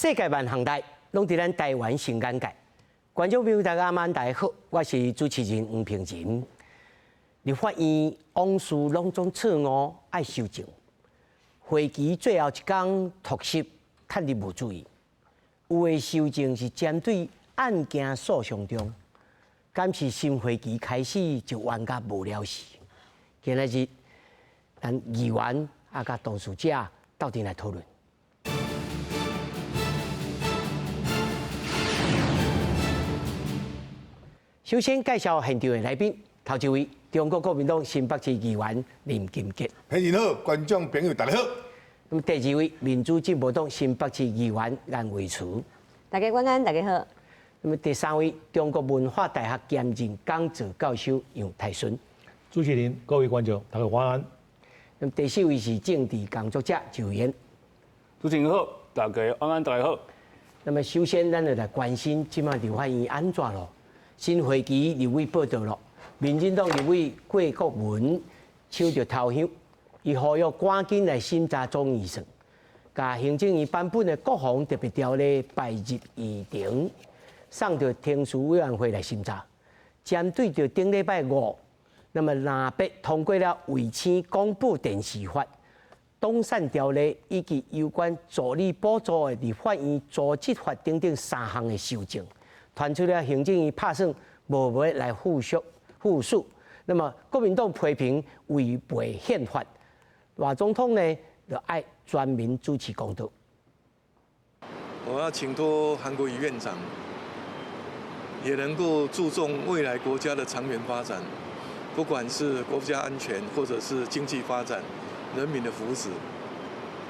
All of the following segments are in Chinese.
世界萬行代，攏佇咱台灣新眼界。觀眾朋友大家晚大家好，我是主持人黃平仁。立法院往事攏總錯誤愛修正，會期最後一天突襲，較入無注意。有誒修正是針對案件訴訟中，敢是新會期開始就冤甲無了時。今仔日，咱議員甲當事者鬥陣來討論。首先介紹現場的來賓，頭一位中國國民黨新北市議員林金杰。平日好，觀眾朋友大家好。那麼第二位民主進步黨新北市議員顏維慈。大家晚安，大家好。那麼第三位中國文化大學兼任講座教授楊泰順。主持人、各位觀眾，大家晚安。那麼第四位是政治工作者周延。主持人好，大家晚安，大家好。那麼首先，咱就來關心今麥立法院安怎咯？新會期立委報道了，民進黨立委郭國文搶着頭香，伊呼籲趕緊來審查總預算，甲行政院版本的國防特別條例擺入議程，送到聽書委員會來審查。針對着頂禮拜五，那麼若被通過了衛星廣播電視法、動產條例以及有關助理補助的立法院組織法等等3項的修正。傳出了行政院拍算無要來附屬，那麼國民黨批評違背憲法，賴總統呢就愛專門主持公道。我要請託韓國瑜院長，也能夠注重未來國家的長遠發展，不管是國家安全或者是經濟發展、人民的福祉，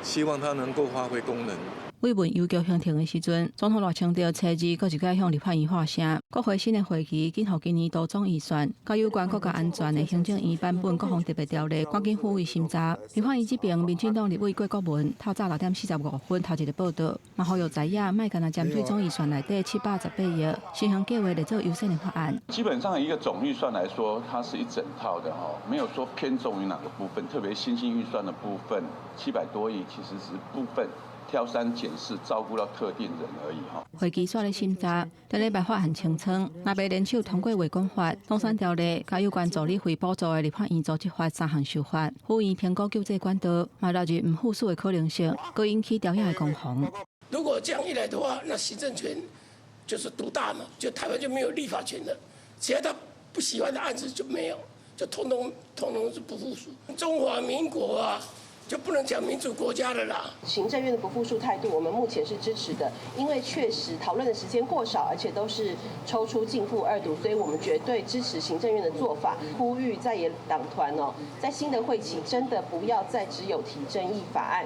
希望他能夠發揮功能。慰問郵局響停的時陣，總統賴清德車子閣一擺向立法院發聲，國會新的會期緊予今年度總預算，甲有關國家安全的行政院版本國防特別條例，趕緊付委審查。立法院這邊，民進黨立委郭國文透早6點45分頭一個報道，嘛呼籲在野莫干那針對總預算內底718億，先行計劃來做優先的法案。基本上一個總預算來說，它是一整套的哈，沒有說偏重於哪個部分，特別新興預算的部分700多億，其實是部分。挑三揀四，照顧到特定人而已哈。會期煞咧審查，頂禮拜法案清倉，若袂聯手通過維公法、動產條例，甲有關助理費補助的立法院組織法3項修法，呼籲評估救濟管道，嘛列入唔附屬的可能性，佫引起調野的攻防。如果這樣一來的話，那行政權就是獨大嘛，就台灣就沒有立法權了，只要他不喜歡的案子就沒有，就統統是不附屬。中華民國啊，就不能講民主國家了啦。行政院的不附屬態度，我們目前是支持的，因為確實討論的時間過少，而且都是抽出逕付2讀，所以我們絕對支持行政院的做法。呼籲在野黨團在新的會期真的不要再只有提爭議法案。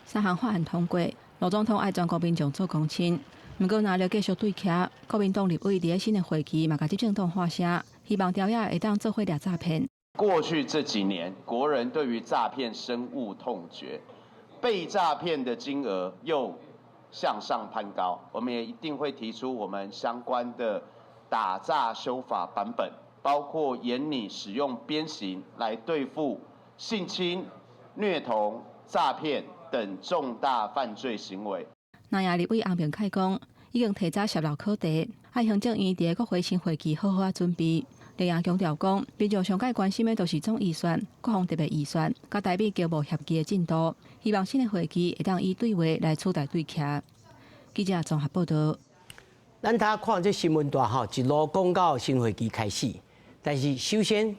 3項法案通過，羅總統愛全國民眾做公親。不過，若要繼續對徛，國民黨立委佇新的會期嘛，甲執政黨發聲，希望調野會當做伙抓詐騙。過去這幾年，國人對於詐騙深惡痛絕，被詐騙的金額又向上攀高。我們也一定會提出我們相關的打詐修法版本，包括嚴擬使用鞭刑來對付性侵、虐童、詐騙等重大犯罪行為。南亞立委洪明凱講，已經提早16道考題，愛行政院佇國會新會期好好準備。另外強調講，民眾上界關心的都是總預算、國防特別預算，甲台美交務協議的進度。希望新的會期會當以對話來取代對徛。記者綜合報道。咱大家看這新聞大吼，一路講到新會期開始，但是首先，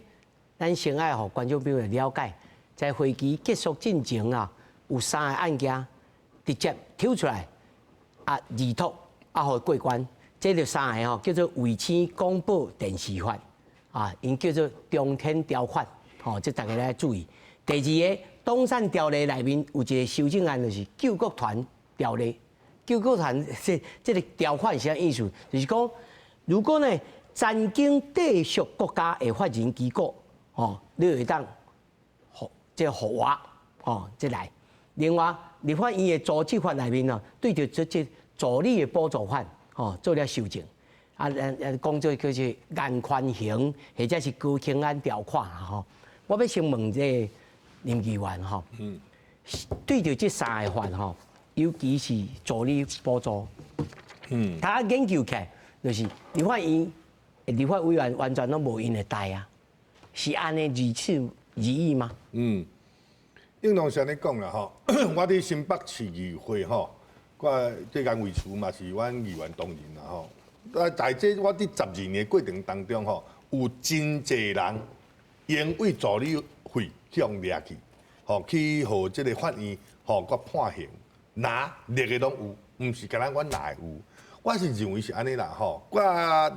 咱先愛互觀眾朋友了解，在會期結束進前啊，有3個案件直接抽出來議讀互過關，這就3個吼，叫做衛星廣播電視法。因叫做中天條款，這大家來注意。第2個，動產條例裡面有一個修正案，就是救國團條例。救國團這個條款是啥意思？就是講，如果呢，曾經隸屬國家的法人機構，你會當這互我，這來。另外，立法院的組織法裡面對着這助理的補助法，做了修正。講做叫做顏寬刑，或者是高輕安條款吼。我要先問這林議員吼，對着這3個法吼，尤其是助理補助。他研究起來就是立法院、立法委員完全都無因的台啊，是安尼如此如意嗎？應當是安尼講啦吼，我佇新北市議會吼，我這間位處嘛是阮議員同仁啦吼。在這我佇12年過程當中吼，有真濟人因為助理費向掠去，吼去互這個法院吼佮判刑，拿列個攏有，毋是干咱阮拿有。我是認為是安尼啦吼，我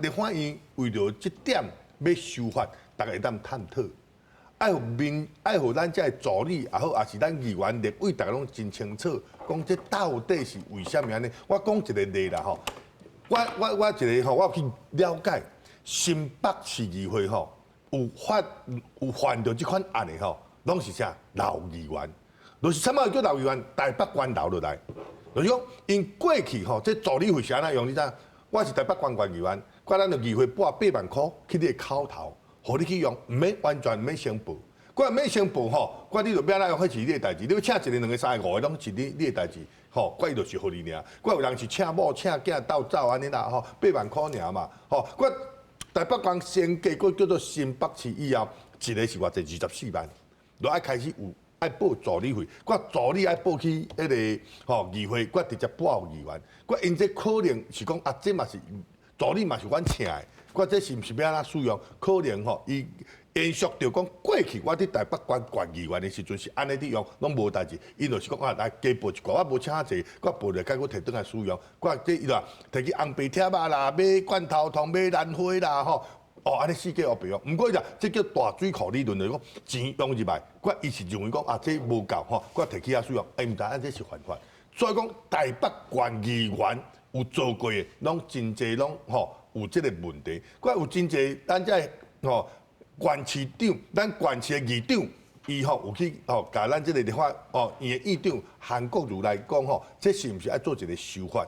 立法院為着這點要修法，大家會當探討。愛互咱這助理也好，也是咱議員立委，大家攏真清楚，講這到底是為什麼安尼？我講一個例啦吼，我一個吼，我有去了解新北市議會吼，有犯到這款案的吼，攏是啥老議員，就是什麼叫老議員？台北關留落來。就是講，因過去吼，這助理費是安怎用？你知？我是台北關議員，我咱就議會撥8萬塊去你口頭，互你去用，唔免完全唔免申報。我唔免申報吼，我你就要哪樣開始你的代志？你要請一個、兩個、3個、5個，攏是你的代志。吼，我伊就是互你爾。我有人是請某、請囝鬥走安尼啦，吼，8萬塊爾嘛。吼，我台北關先計，佫叫做新北市以後，一個是偌濟24萬，就愛開始有。愛報助理費，我助理愛報去迄個吼議會，我直接報議員。我因這可能是講啊，這嘛是助理嘛是阮請的，我這是毋是要安怎使用？可能吼，伊延續着講過去我佇台北關議員的時陣是安尼佇用，攏無代志。因就是講啊，來加報一寡，我無請濟，我報落甲我摕轉來使用。我這伊話摕去紅白貼啊啦，買罐頭糖，買蘭花啦吼。安尼四界黑白哦，毋過伊這叫大水庫理論，就是講錢用入來，我伊是認為講啊，這無夠吼，我摕起遐使用，毋知安這是犯法。所以講台北縣議員有做過的，攏真濟攏吼有這個問題。我有真濟咱這吼縣市長，咱縣市的議長，伊吼有去吼，甲咱這個立法哦院的院長韓國瑜來講吼，這是毋是愛做一個修法？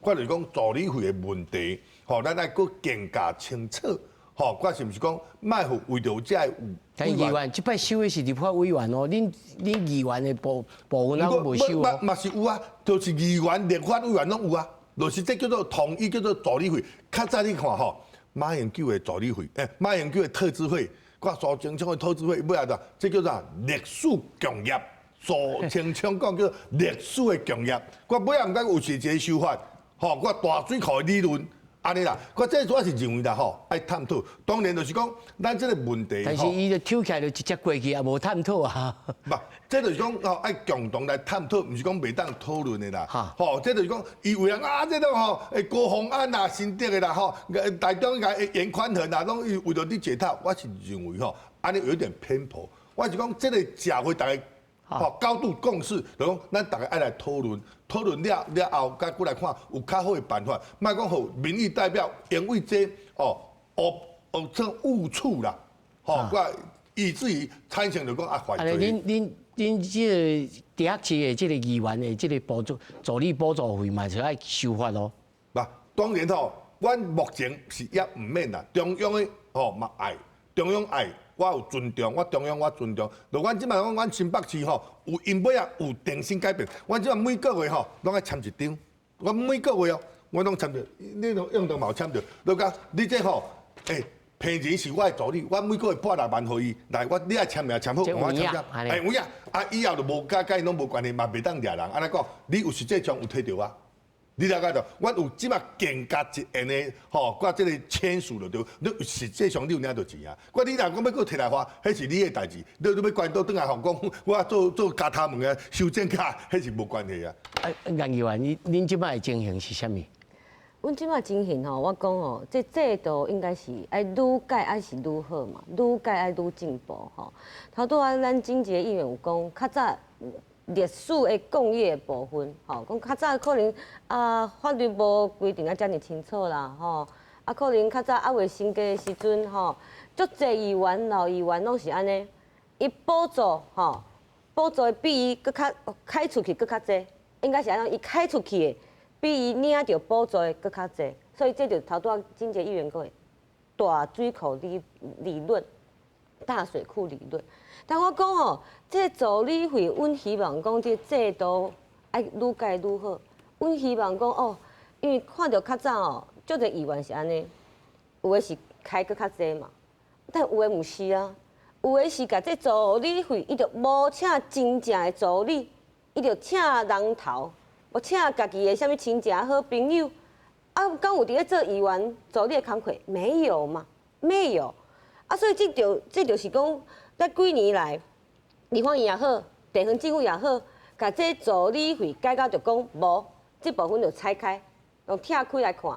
我就是講助理費的問題，吼，咱愛擱更加清楚。吼，我是毋是講賣互為着這有？但議員這擺收的是立法委員哦，恁議員的部分哪個無收哦？嘛是有啊，就是議員、立法委員攏有啊，就是這叫做統一叫做助理費。較早你看吼，馬英九的助理費，馬英九的特支費，我蘇清昌的特支費，尾下咋？這叫做歷史共業。蘇清昌講叫歷史的共業。我尾下毋敢有是一個修法，吼，我大水庫的理論。安尼啦，我這主要是認為啦吼，愛探討。當然就是講，咱這個問題。但是伊就抽起來就直接過去，也無探討啊。不，這就是講吼，愛共同來探討，毋是講袂當討論的啦。吼，這就是講，以為啊，這種吼，高虹安啦、新竹的啦，吼，台中個嚴寬恆啦，攏為着你解套，我是認為吼，安尼有點偏頗。我是講，這個社會大家。吼，高度共識，就講咱大家愛來討論，討論了後，再過來看有較好的辦法。莫講互民意代表因為這這誤觸啦，吼，我以至於產生就講啊犯罪。恁這個第一期的這個議員的這個補助助理補助費嘛，就愛修法咯。嗱，當然吼，阮目前是也毋免啦，中央的吼嘛愛，中央愛。我有尊重，我中央我尊重。就阮即擺講，阮新北市吼有因尾啊有定性改變。阮即擺每個月吼攏愛簽一張，我每個月哦，我攏簽着，你用到嘛有簽着。就講你這吼，平時是我的助理，我每個月撥6萬互伊，來我你愛簽名簽好，我簽簽。有影，啊以後就無甲伊攏無關係，嘛袂當掠人。安尼講，你有實際上有摕到啊？你了解到，我有即馬更加一樣的吼，我即個簽署了對，你實際上你有領到錢啊？我你若講要擱摕來花，迄是你的代志，你要關到轉來吼講，我做加他們的修正卡，迄是無關係啊。顏議員，恁即馬的情形是啥物？阮即馬情形吼，我講哦，這制度應該是愛愈改愛是愈好嘛，愈改愛愈進步吼。頭拄仔咱經濟議員有講，較早。歷史的共業部分，吼，講較早可能啊法律無規定啊遮爾清楚啦，吼，啊可能較早還未升格的時陣，吼，足濟議員老議員攏是安尼，伊補助，吼，補助的比伊佫較開出去佫較濟，應該是安尼，伊開出去的比伊領着補助的佫較濟，所以這就頭拄仔經濟議員講的大水庫理論、大水庫理論。但我講哦，這助理費，阮希望講這制度愛愈改愈好。阮希望講哦，因為看到較早哦，足儕議員是安尼，有誒是開閣較濟嘛，但有誒毋是啊，有誒是甲這助理費，伊着無請真正誒助理，伊着請人頭，無請家己誒啥物親戚好朋友。啊，敢有伫咧做議員助理誒工課？沒有嘛，沒有。啊，所以這就是講，在幾年來，立法院也好，地方政府也好，甲這助理費改到就講無，這部分就拆開，用拆開來看。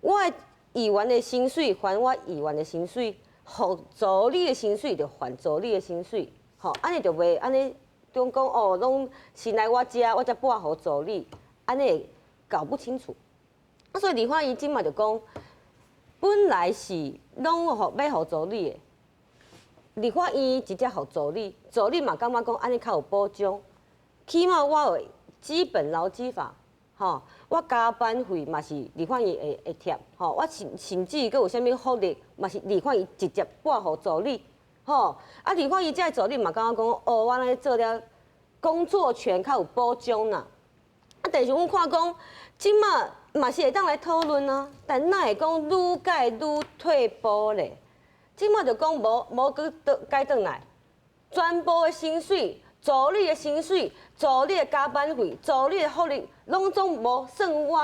我的議員的薪水還我議員的薪水，互助理的薪水就還助理的薪水，吼，安尼就袂安尼，中講哦，攏先來我遮，我才撥互助理，安尼搞不清楚。啊，所以立法院即馬就講，本來是攏要互助理的，立法院直接互助理，助理嘛感覺講安尼較有保障，起碼我有基本勞基法，吼，我加班費嘛是立法院會貼，吼，我甚至佫有啥物福利嘛是立法院直接撥互助理，吼，啊立法院這助理嘛感覺講，哦，我安尼做了工作權較有保障啦，啊，但是阮看講，即馬。嘛是會當來討論啊，但哪會講愈改愈退步咧？即馬就講無佫改轉來，全部的薪水、助理的薪水、助理的加班費、助理的福利，攏總無算我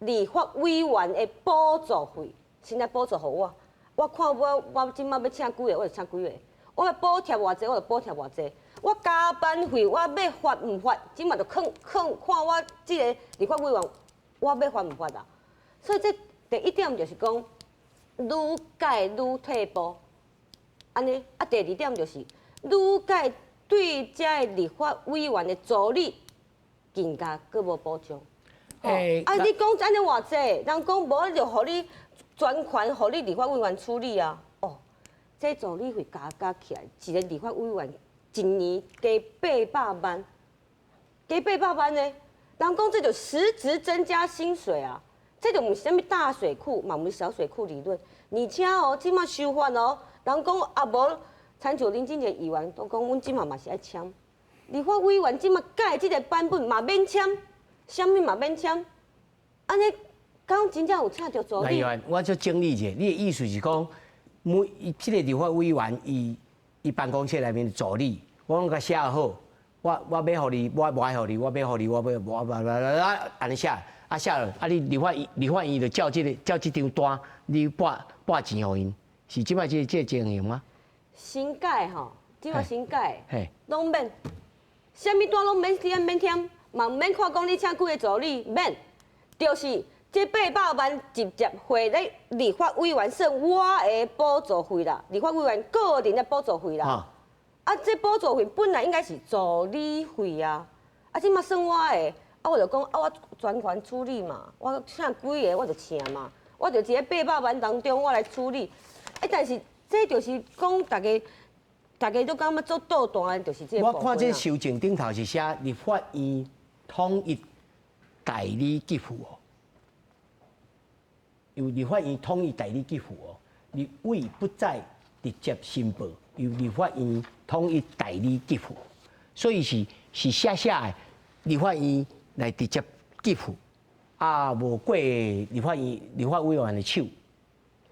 立法委員的補助費，現在補助互我。我看我即馬要請幾個，我就請幾個；我要補貼偌濟，我就補貼偌濟。我加班費我要發毋發？即馬就看我即個立法委員。我要發毋發啊？所以這第一點就是講，愈改愈退步，安尼。啊，第二點就是愈改對這立法委員的助理更加佫無保障。啊，你講安尼偌濟，人講無就互你專權，互你立法委員處理啊。哦，這助理費加起來，一個立法委員一年加800萬，加800萬呢？人講這就實質增加薪水啊，這就不是什麼大水庫，嘛不是小水庫理論。而且哦，即馬修法哦，人講啊無，參像林俊傑議員都講，阮即馬嘛是愛簽。立法委員即馬改這個版本嘛免簽，啥物嘛免簽，安尼敢真正有請到助理？議員，我就整理一下，你的意思是講，每這個立法委員伊辦公室內面的助理，我攏甲寫好。我要互你，我愛互你，我要互你，我安尼寫，啊寫了，啊你立法院就照這張單，你撥錢互因，是即擺這個情形嗎？新改吼，即擺新改，攏免，啥物單攏免添，嘛免看講你請幾個助理，免，就是這800萬直接匯咧立法委員算我的補助費啦，立法委員個人的補助費啦。啊，這補助費本來應該是助理費啊，啊，即馬算我的，啊，我就講啊，我專權處理嘛，我請幾個我就請嘛，我就一個800萬當中我來處理，但是這就是講大家都感覺做倒彈的，就是這個部分。我看這修正頂頭是寫立法院統一代理給付哦，由立法院統一代理給付哦，立委不再直接申報。由立法院統一代理給付，所以是寫的立法院來直接給付，啊，無過立法委員的手，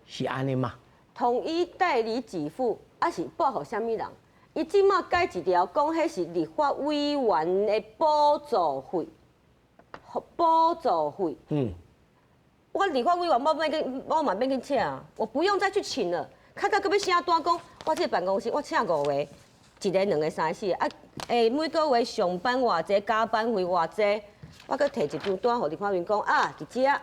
是安尼嘛？統一代理給付，啊是報互啥物人？伊即馬改一條，講迄是立法委員的補助費，我立法委員我嘛免去請啊，我不用再去請了。較早閣要寫單講，我這個辦公室我請5個，一個、2個、3個、4個，啊，每個月上班偌濟，加班費偌濟，我閣摕一張單互立法院講啊，佇遮，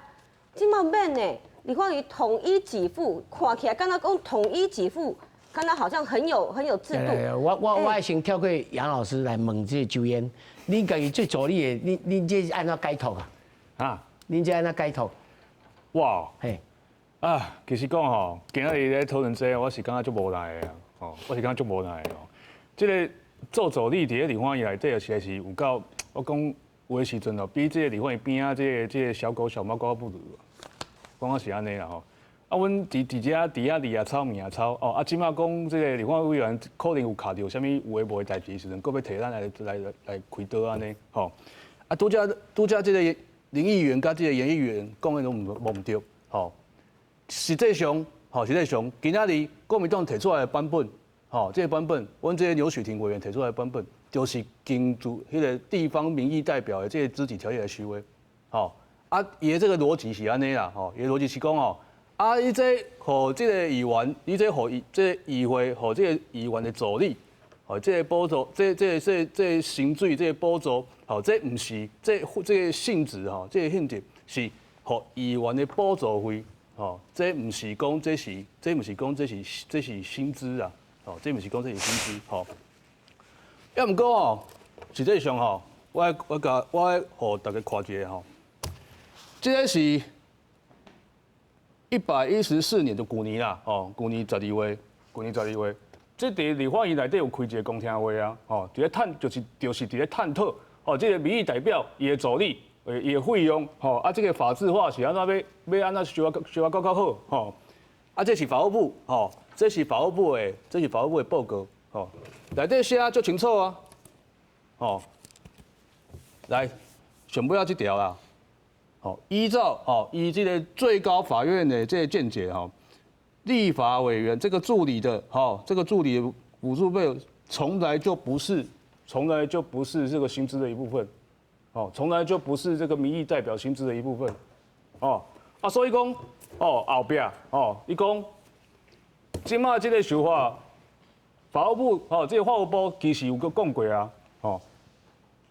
即馬免呢，立法院統一給付，看起來敢若講統一給付，敢若好像很有制度。我先跳過楊老師來問這個周延，恁家己最助理的，恁這是按怎改讀啊？啊，恁這按怎改讀？哇，嘿。啊，其實講吼，今仔日咧討論這個，我是感覺足無奈的哦，我是感覺足無奈的哦。即個做助理佇咧立法院內底，實在是有夠，我講有誒時陣哦，比即個立法院邊仔即個小狗小貓狗不如。講啊是安尼啦吼。啊，阮佇遮底下裡啊操面啊操哦，啊，即馬講即個立法委員可能有卡到啥物有誒無誒代誌時陣，佫要摕咱來開刀安尼吼。啊，拄則這個林議員甲這個顏議員講的都無唔對，吼。實際上，今仔日國民黨提出來的版本，吼，這個版本，阮這個劉許婷委員提出來的版本，就是根據迄個地方民意代表的這個諮詢條例來修的，吼。啊，伊的這個邏輯是安尼啦，吼，伊的邏輯是講吼，啊，伊這互這個議員，伊這互這個議會，互這個議員的助理，吼，這個補助，這薪水，這個補助，吼，這唔是這個性質吼，這個性質是互議員的補助費，吼，這唔是講這是薪資啊，吼，這唔是講這是薪資，吼。要毋過吼，實際上吼，我互大家看一下吼。這個是114年的舊年啦，哦，舊年12月，這在立法院內底有開一個公聽會啊，哦，在就是在探討，哦，這個民意代表伊的助理，伊的費用，吼，啊，這個法制化是安怎要安怎修啊較好，吼，啊，這是法務部，吼，這是法務部的報告，吼，內底寫足清楚啊，吼，來，上尾要這條啦。依照依這個最高法院的這個見解哈，立法委員這個助理的這個助理補助費從來就不是這個薪資的一部分，從來就不是這個民意代表薪資的一部分，所以講後邊伊講，今麥這個想法，法務部這個法務部其實有個講過啊，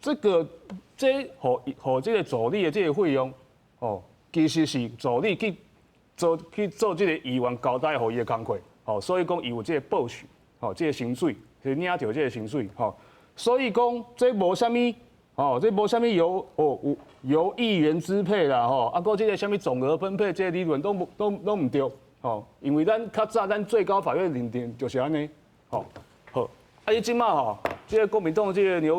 這個這個助理的這個費用。其實是助理去做這個議員交代予伊的工課，所以講伊有這個報酬，這個薪水是領到這個薪水，所以講這無啥物，這無啥物由議員支配啦，啊，擱這個啥物總額分配，這個理論都唔對，因為咱最高法院認定就是安尼，好，啊，伊今麥這個國民黨這個劉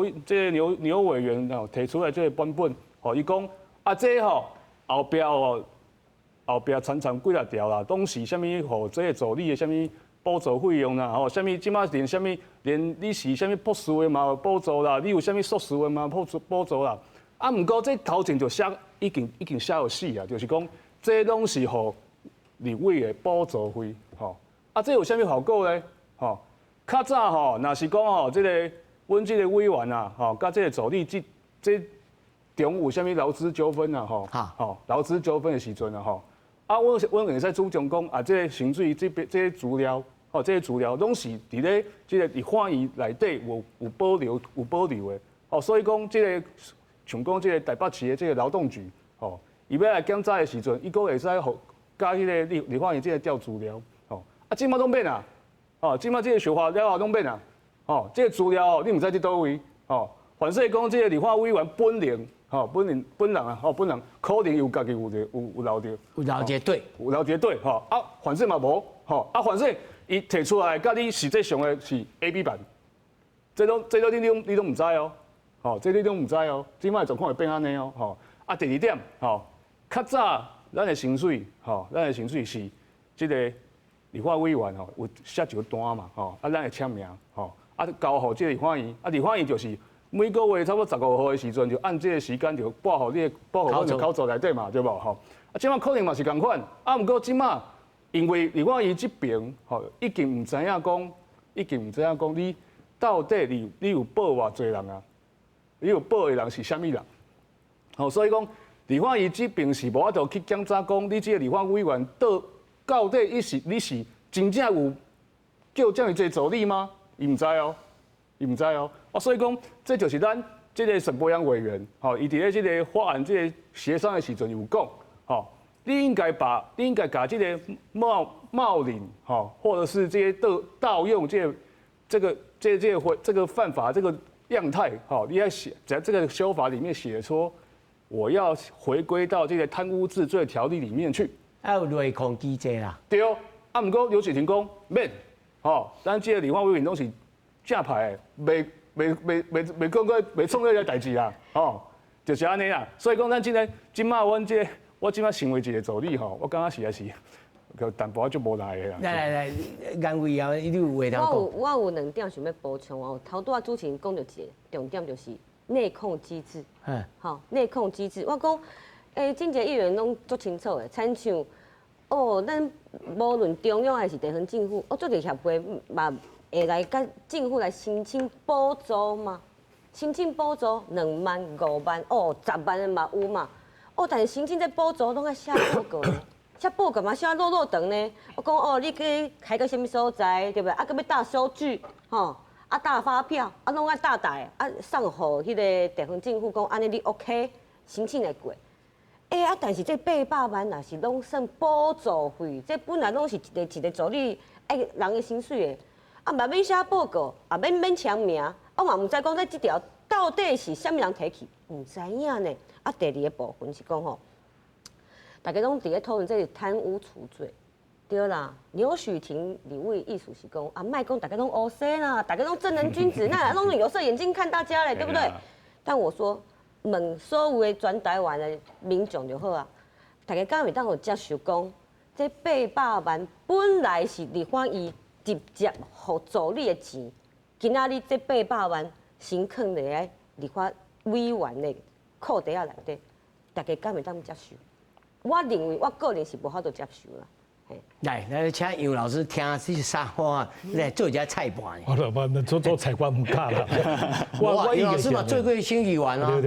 委員提出來這個版本，伊講啊，這後壁常常幾啊條啦，都是啥物互這個助理的啥物補助費用啦，啥物即馬連你是啥物博士的嘛補助啦，你有啥物碩士的嘛補助啦，啊，毋過這頭前就寫已經寫有死啊，就是講這攏是互立委的補助費，啊，這有啥物效果咧？較早若是講這個阮這個委員啊，甲這個助理這中有啥物勞資糾紛啊？勞資糾紛的時陣啊，啊，阮會使主張講啊，這個薪水這個資料，這個資料攏是佇咧這個立法院內底有保留的，所以講這個像講這個台北市的這個勞動局，伊要來檢查的時陣，伊閣會使互加迄個立法院這個調資料，啊，即馬攏免啊，即馬這個想法了後攏免啊，這個資料你毋知佇倒位，凡說講這個立法委員本人可能有家己有留着，有留一個對，有留一個對，啊，反正嘛無，啊，反正伊提出來，甲你實際上的是 A、B 版，這都你都唔知哦，這你都唔知哦，即擺狀況會變安尼哦，啊，第二點，較早咱的薪水是這個立法委員有寫一個單嘛，啊，咱會簽名，啊，交予這個立法院，啊，立法院就是。每個月差不多15號的時陣，就按這個時間就報予阮的考組內底嘛，對無？啊，即馬可能嘛是共款，啊，毋過即馬因為立法院這邊已經唔知影講，你到底你有報偌濟人啊？你有報的人是啥物人？所以講立法院這邊是無法度去檢查講，你這個立法委員到底你是真正有叫這麼濟助理嗎？伊唔知哦。所以講，這就是咱這個沈伯洋委員，伊佇咧這個法案這個協商的時陣有講，你應該把這個冒領，或者是這些盜用這個犯法這個樣態，你要寫在這個修法裡面寫說，我要回歸到這個貪污治罪條例裡面去，還有內控機制啦。對哦，啊，毋過劉雪婷講免，咱這個立法委員都是正派的，袂創這個代誌啦，就是安尼啦。所以講，咱今麥我今麥成為一個助理我感覺實在是，淡薄仔足無奈的啦。來，顏委員，你有話通講？我有兩點想要補充哦。頭拄仔主持人講到一個重點，就是內控機制。嗯，好，內控機制，我講，真濟議員攏足清楚的，親像，咱無論中央還是地方政府，足儕協會嘛會來甲政府來申請補助嘛，申請補助2萬、5萬，10萬的嘛有嘛，但是申請這補助攏愛寫報告呢，寫報告嘛寫落落長呢，我講你去開個什麼所在，對不對？啊，佮要大收據，大發票，攏愛大台，送互迄個地方政府講，安尼你 OK， 申請會過。但是這800萬若是攏算補助費，這本來攏是一個助理人的薪水的，嘛免寫報告，免簽名，我嘛唔知講這條到底是啥物人提起，唔知影呢。第二個部分是講吼，大家攏佇咧討論這個貪污除罪，對啦。劉許廷立委意思是講，莫講大家攏烏生啦，大家攏正人君子，那攏有色眼鏡看大家嘞，對不對？但我說。問所有的全台灣的民眾就好啊，大家敢會當有接受講，這800萬本來是立法院直接予助理的錢，今仔日這800萬先囥在立法委員的褲袋仔內底，大家敢會當接受？我認為我個人是無法度接受啦。來，請楊老師聽這啥話，來做一下菜盤。我做菜館唔敢啦。我楊老師嘛做過新議員啊。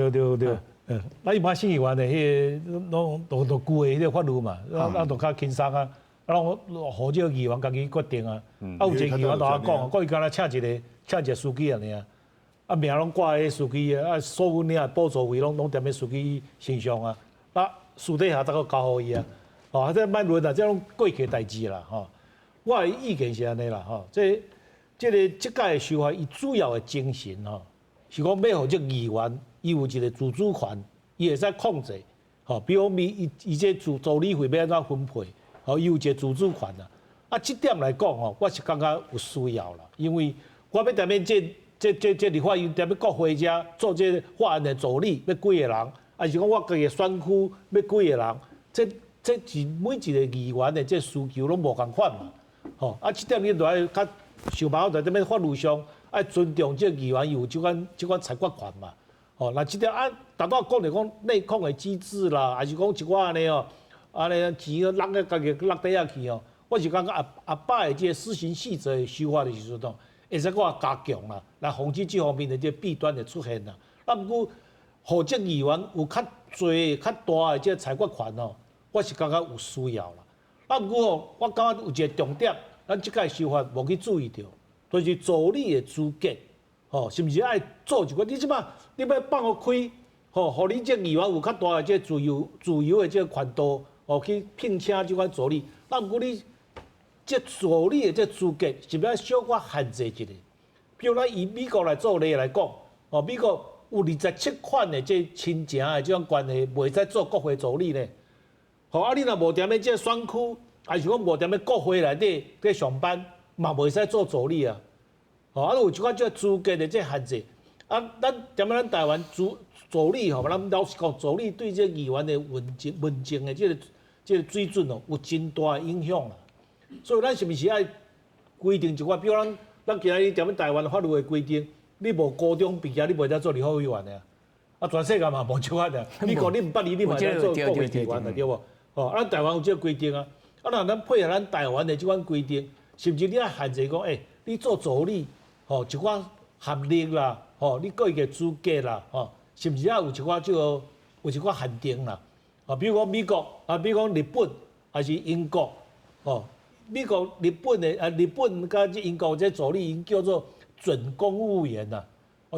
對。那一般新議員的迄攏都舊的迄個法律嘛，咱都較輕鬆啊。攏何這個議員家己決定啊。有一個議員同我講，講伊敢若請一個司機安尼啊。名攏掛喺司機啊，所有領補助費攏踮喺司機身上啊。私底下再個交予伊啊。這莫論啊，這種過去的代誌啦，我的意見是安尼啦，這屆的修法，伊主要的精神是講要互這議員，伊有一個自主權，伊會使控制，比如伊這助理費要安怎分配，伊有一個自主權啊。這點來講，我是感覺有需要啦，因為我要踮咧這立法院踮咧國會遮做這法案的助理，要幾個人，還是講我家己選區要幾個人，這是每一個議員的這需求攏無共款嘛，這點你就愛較想辦法在這邊法律上愛尊重這議員有這款裁決權嘛，那這點大多講就講內控的機制啦，還是講一寡安尼安尼錢落在家己落底下去我是感覺阿爸的這個施行細則的修法的時陣會使我加強啦，來防止這方面的這弊端的出現啦。不過，互這議員有較濟較大的這裁決權我是感覺有需要啦。不過我感覺有一個重點，咱即屆修法無去注意到，就是助理的資格，是毋是愛做一個？你即馬你要放互開，互你這議員有較大的這自由的這個權度，去聘請這款助理。不過你這助理的這資格是不是要小可限制一下？比如咱以美國來做例來講，美國有27款的這親情的這種關係，袂使做國會助理呢。你若無踮咧這選區，還是講無踮咧國會內底在上班，嘛袂使做助理啊。有一款這資格的這限制。咱踮台灣助理咱老實講，助理對這議員的問政的這個水準有真大的影響啦。所以咱是毋是愛規定一款，比如咱今日踮咧台灣法律的規定，你無高中畢業，你袂使做立法委員的。全世界嘛無這款的。美國你唔捌你嘛會使做國會議員的對無？咱台灣有這個規定啊，那咱配合咱台灣的這款規定，是不是你要限制講，你做助理，一款學歷啦，你各一個資格啦，是不是要有一款有一款限定啦？比如講美國，比如講日本，還是英國，美國、日本的日本甲這英國這助理，因叫做準公務員啦，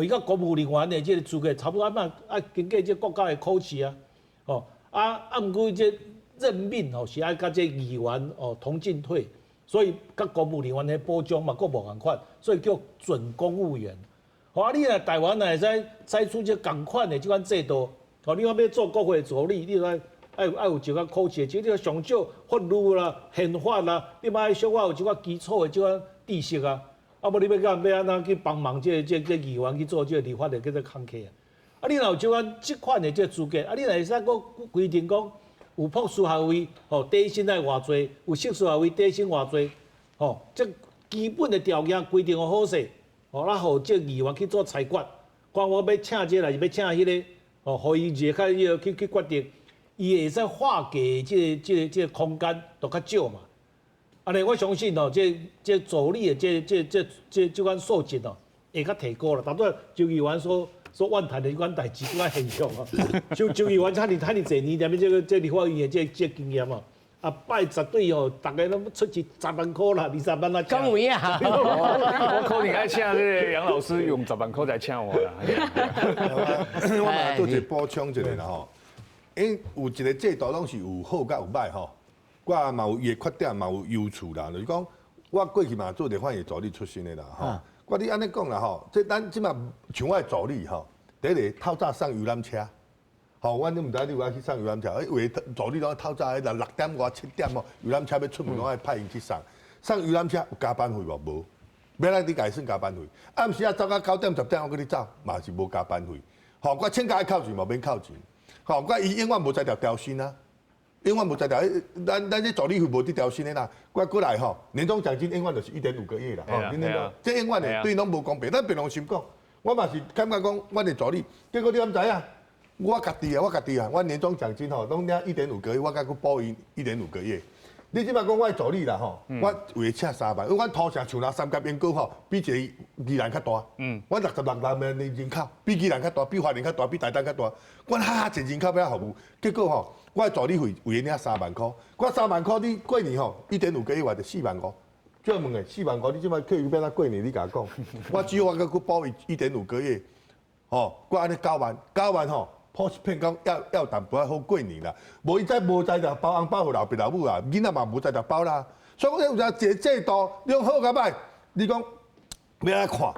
伊甲公務人員的這個資格差不多經過這國家的考試啊，毋過這任命是愛甲這議員同進退，所以甲公務人員的保障嘛，佫無共款，所以叫準公務員。你來台灣會使採取這共款的這款制度，你講要做國會助理，你愛有一個考試，即個上少法律啦、憲法啦，你嘛愛小可有一個基礎的這款知識啊。無你要安怎去幫忙這議員去做這個立法的這個工課啊？你若有這款的這資格，你若會使佫規定講。有博士學位，底薪愛偌濟；有碩士學位，底薪偌濟。這基本的條件規定好勢，咱互這議員去做裁決，看我要請這個，還是要請迄個，哦，互伊一個去決定，伊會使劃給這個空間都較少嘛。安尼我相信哦，這助理的這款素質哦，會較提高了。當然，周議員說萬談的一款代志，這款現象啊，周議員他哩儕年踮這立法院的這經驗啊。啊，拜絕對哦，大家攏出去10萬塊啦，20萬啦。講有影，我可能愛請這個楊老師用10萬塊來請我啦。我嘛做一個補充一下啦吼，因有一個制度攏是有好甲有歹吼，我嘛有伊的缺點，嘛有優處啦。就是講，我過去嘛做立法院助理出身的啦吼。我你安尼講啦吼，這咱即馬像我的助理吼，第一個透早送遊覽車。好，阮都唔知你有愛去送遊覽車，因為助理攏透早迄6點外7點哦，遊覽車要出門攏愛派因去送。送遊覽車有加班費無？無，要咱你家算加班費。暗時啊走到9點10點我跟你走，嘛是無加班費。吼，我請假愛扣錢無免扣錢。吼，我伊永遠無在條調薪啊，永遠無在條。咱這助理費無啲調薪的啦。我過來吼，年終獎金永遠就是1.5個月啦。吼，這永遠的對攏無公平。咱平常心講，我嘛是感覺講，阮的助理，結果你敢知影？我家己啊，我年終獎金吼，攏領1.5個月，我甲佮補伊1.5個月。你即擺講我的助理啦吼，我為請3萬，因為阮土城像那三甲員工吼，比一個宜蘭較大。我66萬的人口，比宜蘭較大，比花蓮較大，比台東較大。阮哈一人口要服務，結果吼，我的助理費為領3萬塊，我3萬塊，你過年吼1.5個月話就4萬5。最問的4萬5，你即擺客戶要哪過年？你甲我講，我只有我甲佮補伊1.5個月，吼，我安尼9萬吼。普遍講要淡薄仔好過年啦，無伊再無在條包紅包互老爸老母啊，囡仔嘛無在條包啦。所以講有一個制度，你講好甲歹，你講要來看，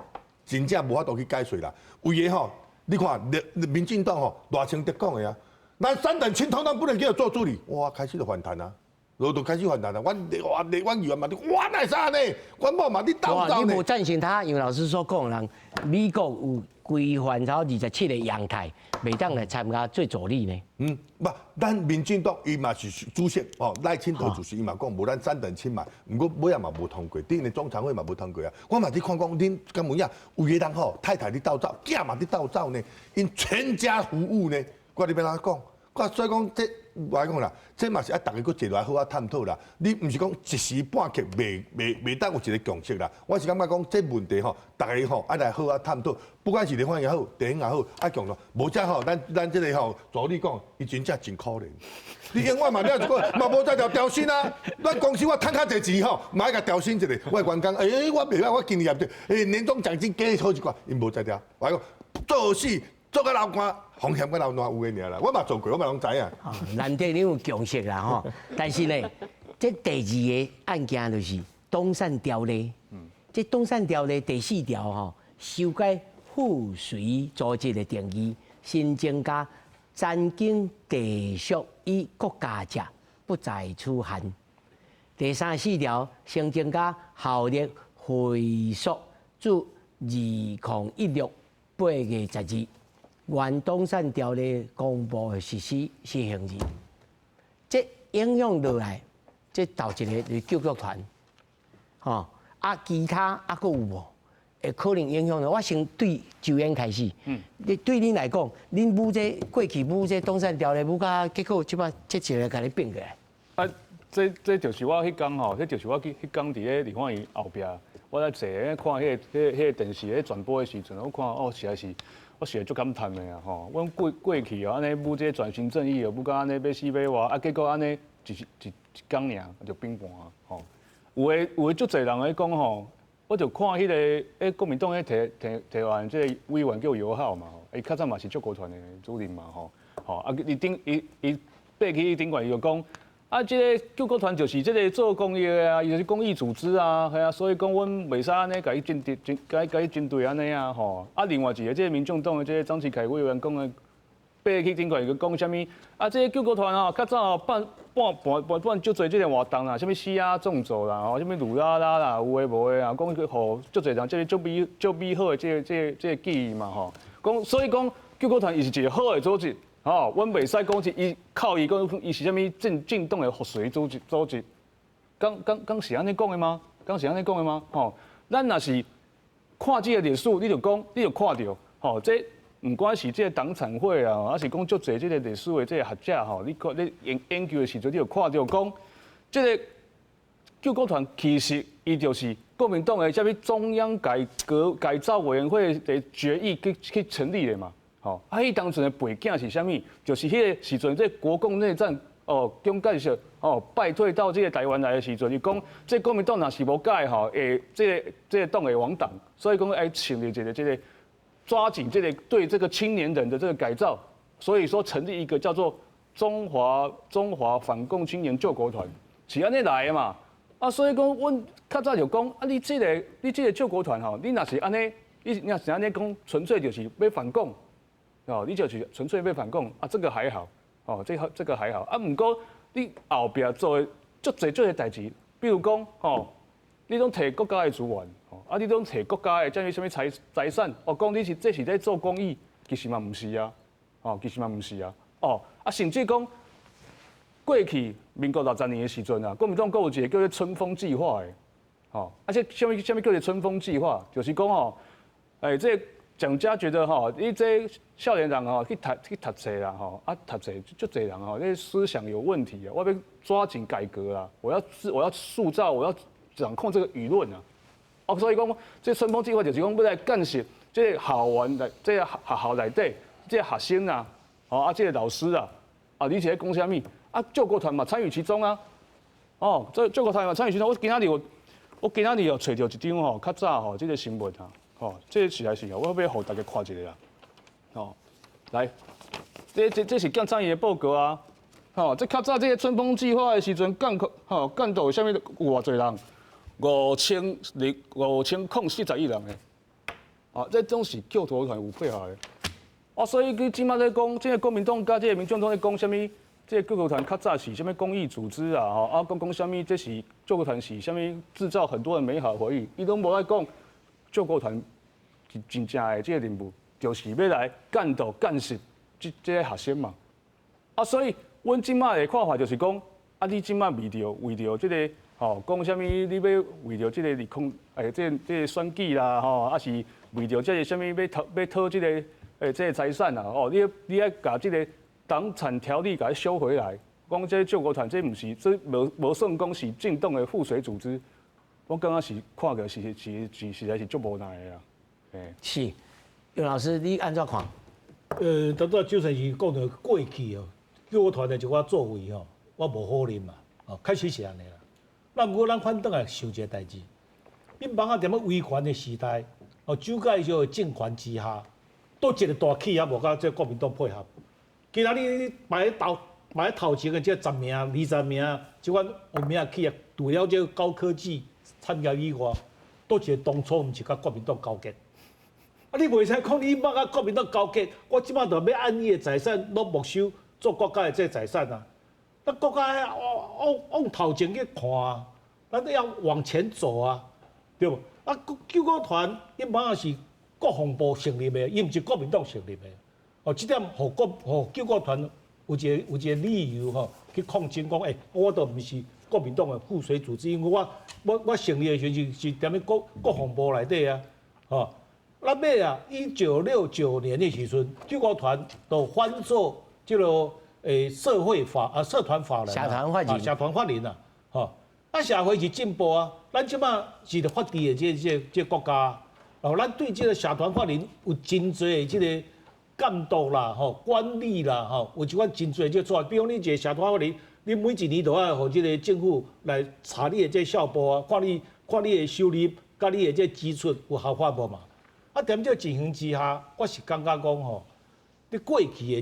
真正無法度去解說啦。為個吼，你看民進黨吼，賴清德講的啊，咱3等親通通不能給我做助理，哇，開始就反彈啊，就開始反彈啦。阮議員嘛，我哪會使安尼？阮某嘛，你鬥鬥呢？你無贊成他，因為老師所講人美國有規範超27個陽台，袂當來參加做助理呢。不，咱民進黨伊嘛是主席哦，賴清德主席伊嘛講無咱3等親嘛，毋過尾仔嘛無通過，頂個中常會嘛無通過啊。我嘛伫看講恁敢有影，有個人吼太太你鬥走，囝嘛你鬥走呢，因全家服務呢，我哩要哪講？所以講這我來講啦，這嘛是啊，大家佫坐落來好啊探討啦。你毋是講一時半刻袂當有一個共識啦。我是感覺講這問題吼，大家吼愛來好啊探討，不管是立法也好，電影也好，愛講咯。無則吼，咱這個吼助理講，伊真正真可憐。你永遠嘛了一個，嘛無在條調薪啊。咱公司我趁較濟錢吼，嘛愛甲調薪一個。我員工我袂歹，我今年也對，年終獎金加好一寡，伊無在條。我講做事。做個老官，風險個老難有個爾啦，我嘛做過，我嘛攏知影。難得你有共識啦吼，但是呢，這第2個案件就是東山條例。這東山條例第4條吼，修改附隨組織的定義，新增加專經隸屬於國家者不在此限。第34條新增加效力回溯至2016 8月12日。原東山條例公布的實施施行日，這影響落來，這頭一個就是救國團，吼其他還佫有無？會可能影響到。我先對就演開始，你對恁來講，恁舞這過去舞這東山條例舞甲結果即擺這一個甲你變過來。啊，這就是我迄天吼，這就是我去迄天佇個立法院後壁，我在坐看迄個電視咧轉播的時陣，我看哦，實在是。我是會足感嘆的啊！吼，阮過去哦，安尼舞這轉型正義哦，舞到安尼要死要活，啊，結果安尼一工爾就變盤啊！吼，有的足儕人咧講吼，我就看迄個國民黨迄提案這個委員叫尤浩嘛，伊較早嘛是救國團的主任嘛，吼，啊，伊爬去伊頂懸伊就講。啊，這個救國團就是這個做公益的啊，伊就是公益組織啊，係啊，所以講阮袂使安尼甲伊針對安尼啊，吼。啊，另外一個這個民眾黨的這個張啟凱委員講的，爬去頂懸伊講啥物？啊，這個救國團啊，較早辦足儕這個活動啊，啥物死啊種族啦，吼，啥物魯拉拉啦，有誒無誒啊，講去互足儕人這個足美好的這個記憶嘛，吼。講所以講救國團伊是一個好的組織。哦，阮袂使講是伊靠伊講伊是啥物進動的互隨組織，剛是安尼講的嗎？剛是安尼講的嗎？吼，咱若是看這個歷史，你就看到，吼，這唔管是這個黨產會啊，還是講足儕這個歷史的這個學者吼，你研究的時陣，你有看到講，這個救國團其實伊就是國民黨的這邊中央改造委員會的決議去成立的嘛。吼，啊，迄當陣的背景是啥物？就是迄個時陣，這國共內戰哦，蔣介石哦敗退到這個台灣來的時陣，就講這國民黨若是無改吼，這個黨會亡黨，所以講哎成立這個抓緊這個對這個青年人的這個改造，所以說成立一個叫做中華反共青年救國團，是安尼來的嘛。啊，所以講阮較早就講，啊，你這個救國團吼，你若是安尼，你若是安尼講，純粹就是要反共，哦，你就是純粹要反共，啊，這個還好，哦，這個還好，啊，不過你後邊做的足儕代志，比如講，吼，你攏摕國家的資源，啊，你攏摕國家的這什麼財產，哦，講這是在做公益，其實嘛唔是啊，哦，其實嘛唔是啊，哦，啊，甚至講。過去民國60年的時陣啊，國民黨還有一個叫做春風計劃的，吼，而且什麼叫做春風計劃？就是講吼，這蔣家覺得吼，你這少年人吼去讀冊啦，吼，啊讀冊足儕人吼，那思想有問題啊，我要抓緊改革啦，我要塑造，我要掌控這個輿論啊，哦，所以講這春風計劃就是講要來幹涉這個校園來，這個學校內底這個學生啊，哦啊，這個老師啊，啊，你是在講啥物？啊，救國團嘛參與其中啊，哦，這救國團嘛參與其中。我今仔日有找到一張吼，較早吼，這個新聞啊，吼，這個實在是哦，我要給大家看一下啦，哦，來，這是建參議的報告啊，吼，這較早這個春風計劃的時陣，幹到啥物有偌濟人，5041人誒，啊，這種是救國團有配合的，啊，所以佢今麥在講，這個國民黨加這個民眾黨在講啥物？這個救國團較早是什麼公益組織啊？吼，啊，講什麼？這是救國團是什麼？製造很多的美好回憶。伊攏無愛講，救國團真正的這個任務，就是要來幹倒幹死這個學生嘛。啊，所以阮即馬的看法就是講，啊，你即馬為着這個吼，講什麼？你要為着這個利空，這個選舉啦，吼，啊是為着這個什麼？要討這個這個財產啊？哦，你要把這個。黨產條例給它修回來，講這救國團這不是，這無算講是政黨的附屬組織，我感覺是看個是實在是足無奈的啦。是，葉老師你按照看？當初就算是講到過去哦，救國團的一寡作為吼，我無好認嘛，哦，確實是安尼啦。那不過咱反倒來想一個代誌，你茫啊踮咧威權的時代，哦，蔣介石的政權之下，倒一個大企業無甲這國民黨配合。今仔日擺喺頭前的這10名、20名，即款有名的企業，除了這高科技產業以外，都是當初毋是甲國民黨交結。啊，你袂使講你捌甲國民黨交結，我即馬就要按你的財產攏沒收做國家的這財產啊！那國家往頭前去看啊，咱都要往前走啊，對不？啊，救國團伊捌也是國防部成立的，伊毋是國民黨成立的。哦，這點互救國團有一個理由吼，去抗爭講，我都毋是國民黨的附屬組織，因為我成立的時陣是踮咧國防部內底啊，吼。那尾啊，1969年的時陣，救國團就翻做這個社團法人，社團法人啊，吼。啊，社會是進步啊，咱即馬是法治的這國家，哦，咱對這個社團法人有真濟的這個。監督啦，吼，管理啦，吼，有一款真濟即做，比如你一個社團法人，你每一年都要互即個政府來查你的這校報啊，看你的收入，甲你的這支出有合法無嘛？啊，踮這情形之下，我是感覺講吼，你過去的